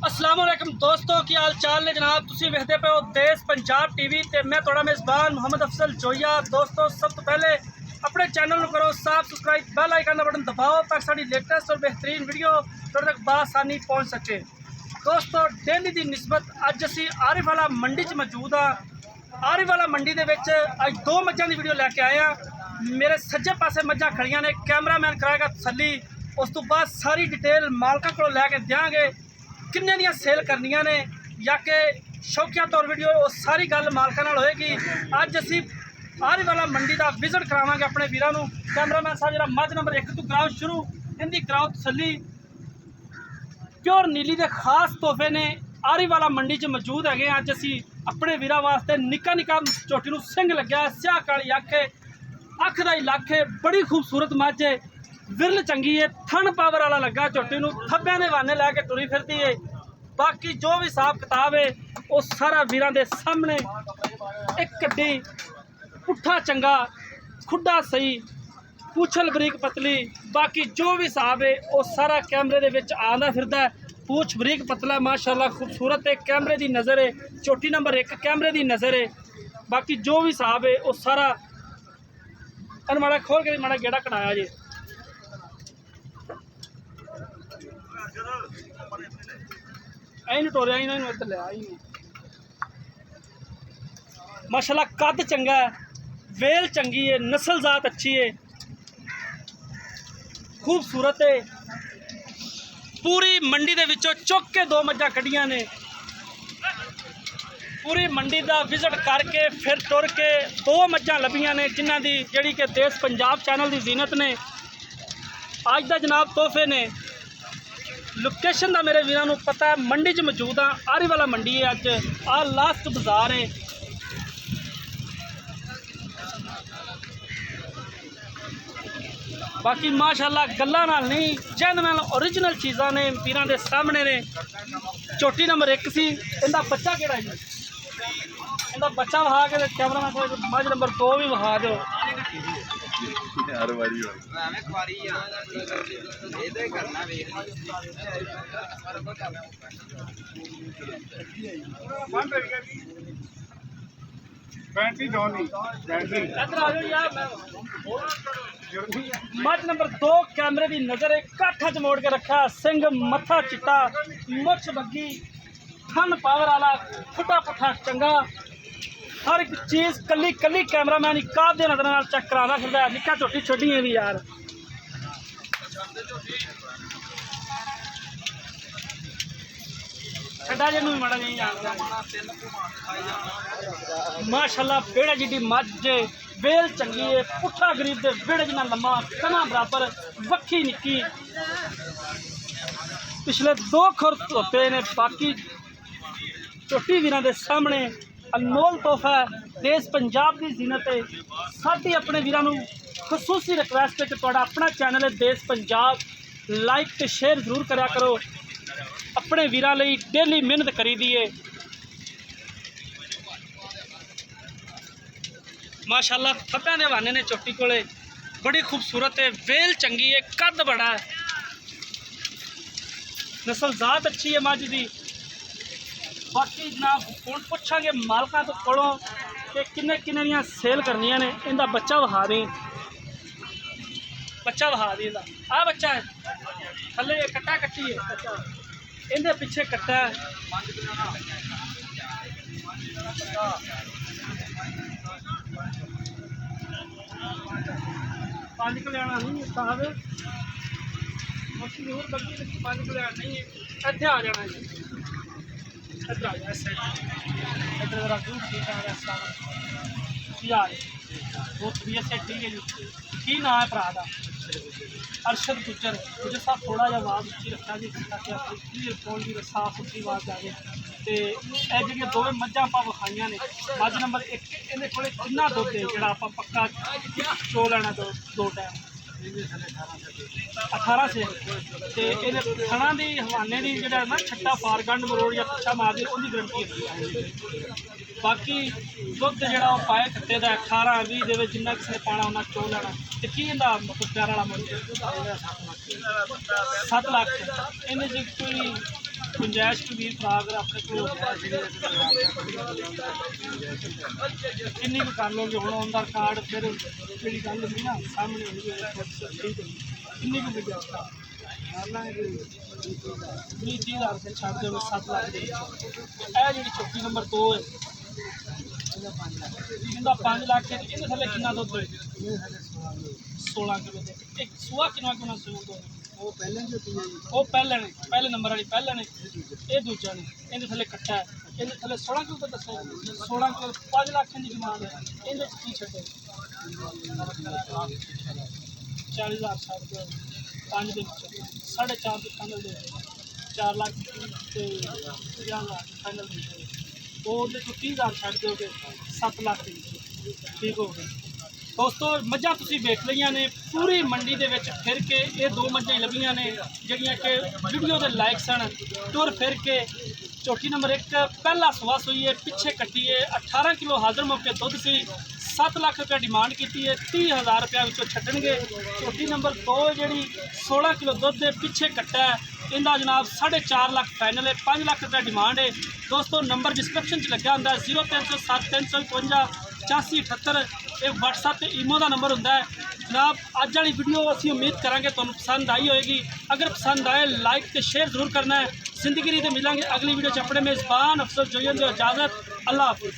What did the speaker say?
अस्सलाम वालेकुम दोस्तों, की हाल चाल ने जनाब। तुसी वेखदे पे हो देश पंजाब टीवी ते मैं थोड़ा मेज़बान मोहम्मद अफसल जोया। दोस्तों सब तो पहले अपने चैनल को करो सब्सक्राइब, बेल आइकन का बटन दबाओ ताकि साड़ी लेटेस्ट और बेहतरीन वीडियो तुहाडे तक बासानी पहुँच सके। दोस्तों डेली की निस्बत अज असी आरिफवाला मंडी च मौजूद हाँ। आरिफवाला मंडी दे विच अज दो मझां की वीडियो लैके आए हैं। मेरे सज्जे पासे मझां खड़ियां ने, कैमरामैन कराएगा तसल्ली। उस तो बाद सारी डिटेल मालकां कोलों लैके देंगे, किन्ने दियां सेल करनियां ने या कि शौकिया तौर वीडियो, वो सारी गल मालकां नाल होएगी। अज असी आरिफवाला मंडी का विजिट करावांगे अपने वीरां नूं। कैमरामैन साहब जरा मझ नंबर 1 तो कराओ शुरू, इनकी कराओ तसल्ली। प्योर नीली के खास तोहफे ने आरिफवाला मंडी च मौजूद है। अज असी अपने वीरां वास्ते निक्का निक्का झोटी नूं सिंग लग्या, स्याह काली अख का इलाक है, बड़ी खूबसूरत मझ है, विरल चंगी है, थन पावर वाला लगा झोटी नूं, थब्बियां दे वाने लैके तुरी फिरती है। बाकी जो भी हिसाब किताब है वो सारा वीरां दे सामने। एक कड्डी पुट्ठा चंगा, खुड्डा सही, पूछल बरीक पतली, बाकी जो भी हिसाब है वो सारा कैमरे दे विच आंदा फिरदा है। पूछ बरीक पतला माशाअल्लाह खूबसूरत है, कैमरे की नज़र है, चोटी नंबर 1 कैमरे की नज़र है। बाकी जो भी हिसाब है वो सारा माड़ा खोल के माड़ा गेड़ा कटाया जी। आई टोरिया ही नहीं इधर लिया ही माशाल्लाह कद चंगा है, वेल चंगी है, नस्ल जात अच्छी है, खूबसूरत है। पूरी मंडी दे विचों चुक के दो मझां कढ़ियां ने। पूरी मंडी का विजिट करके फिर तुर के दो मझां लभियां ने जिन्हां दी जिहड़ी कि देश पंजाब चैनल की जीनत ने। अज दा जनाब तोहफे ने। लोकेशन का मेरे वीरां नूं पता है, मंडी च मौजूद हाँ। आरिफवाला मंडी है, अज आ लास्ट बाजार है। बाकी माशाअल्लाह गल्लां नाल नहीं, जेन्युइन ओरिजिनल चीज़ां ने वीरां दे सामने ने। चोटी नंबर 1 सी, इहदा बच्चा किहड़ा जी? इहदा बच्चा वहा के कैमरा मैन मझ नंबर 2 भी वहा दो। मझ नंबर 2 कैमरे की नज़र है, काठा च मोड़ के रखा, सिंग मत्था चिट्टा, मुछ बग्गी, थन पावर वाला, खुटा पुट्ठा चंगा, हर एक चीज़ कली कली कैमरामैन काब दे नजर चेक कराना फिरदा है। निक्का झोटी छोटी है भी यार। छड्डा जी भी माड़ा नहीं जानता। माशाअल्लाह बेड़ा जिड्डी मझ है, वेल चंगी है, पुट्ठा गरीब दे बेड़े जिन्ना लम्मा, तना बराबर, वक्खी निक्की, पिछले 2 खुर धोते ने। बाकी चोटी वीरां दे सामने अनमोल तोहफा है, देश पंजाब की जीनत है। साडी अपने वीरां नूं खसूसी रिक्वेस्ट है कि तुहाडा अपना चैनल है देश पंजाब, लाइक ते शेयर जरूर करा करो। अपने वीरां लई डेली मेहनत करी दी है। माशाअल्लाह थब्बियां दे हवाने ने चोटी कोले, बड़ी खूबसूरत है, वेल चंगी है, कद बड़ा है, नस्ल जात अच्छी है मझ दी। बाकी जनाब हुण पुछांगे मालकां तो कोलों कि किन्ने किन्ने दियां सेल करनियां ने। इनका बच्चा वहा दी, बच्चा वहा दी। आ बच्चा है थले कट्टा कट्टी है, बच्चा इनके पिछे कट्टा है। पाँच कल्याणा नहीं साहब, मशीन होर बग्गी 5 कल्याण नहीं है। इत्थे आ जाना जी, इधर आ जाए, इधर जरा दूर ठीक है यार। बहुत बढ़िया सेट ठीक है जी। की ना है भरा का? अरशद गुजर। मुझे साहब थोड़ा जहा आवाज़ उच्ची रखा जी ताकि आपकी क्लीयर फोन की साफ सुथरी आवाज़ आ जाए। तो यह जी दो मझां आप विखाइया ने। मझ नंबर 1 ये को किन्ना दुध है जोड़ा आप पक्का चो लेना दो टाइम 18 से। तो ये थणा की हवाने की जोड़ा ना छट्टा पार गंढ मरोड़ या पिछा मारदी उसकी गारंटी है। बाकी दुध जोड़ा पाए खट्टे का 18-20 जिन्ना किसी ने पाना उन्ना चो लेना। तो की मतलब प्यार वाला मुल 7 लाख इन्हें जी कोई गुंजाइश को वीर भरा अगर अपने को किन्नी भी कर लोगे हम आधार कार्ड फिर जी गल होगी ना सामने किन्नी भी गुंजाइश कर 20-30 हज़ार रुपये छड़ दो 7 लाख दे जी चौकी नंबर 2 है इनका 5 लाख है इन थले कितना दुध 16 किलो एक सुआ कितना सुआ वो पहले ने पहले नंबर वाली पहले ने ये दूजा ने इन्हें थले कट्टा है इन्हें थले 16 किलो दस 16 किलो 5 लाख की डिमांड है इन्हें की छे 40,000 छड़ दो 5 दिन 4.5 के फाइनल दे 4 लाख 50,000 फाइनल दे वो 30,000 छड़ दोगे 7 लाख ठीक हो गए दोस्तों मझां तुसीं वेख लईआं ने पूरी मंडी दे विच फिर के ये 2 मझां लभीआं ने जिहड़ियां कि वीडियो दे लायक सन टुर फिर के चौथी नंबर 1 पहला सुआ सूई है पिछे कट्टी है 18 किलो हाजिर मौके दुध सी 7 लाख रुपया डिमांड की है 30,000 रुपया विचों छड्डणगे चौथी नंबर 2 जिहड़ी 16 किलो दुध दे पिछे कट्टा है इनका जनाब 4.5 लाख फाइनल है 5 लाख रुपया डिमांड है दोस्तों नंबर डिस्क्रिप्शन च लग्या हुंदा 0307 355 8578 ये WhatsApp ते ईमो का नंबर होंदा है जनाब अज वाली वीडियो असीं उम्मीद करांगे तुहानूं पसंद आई होएगी अगर पसंद आए लाइक ते शेयर जरूर करना है जिंदगी दी ते मिलांगे अगली वीडियो च अपने मेज़बान अफसर जोयन दी इजाज़त अल्लाह हाफिज़।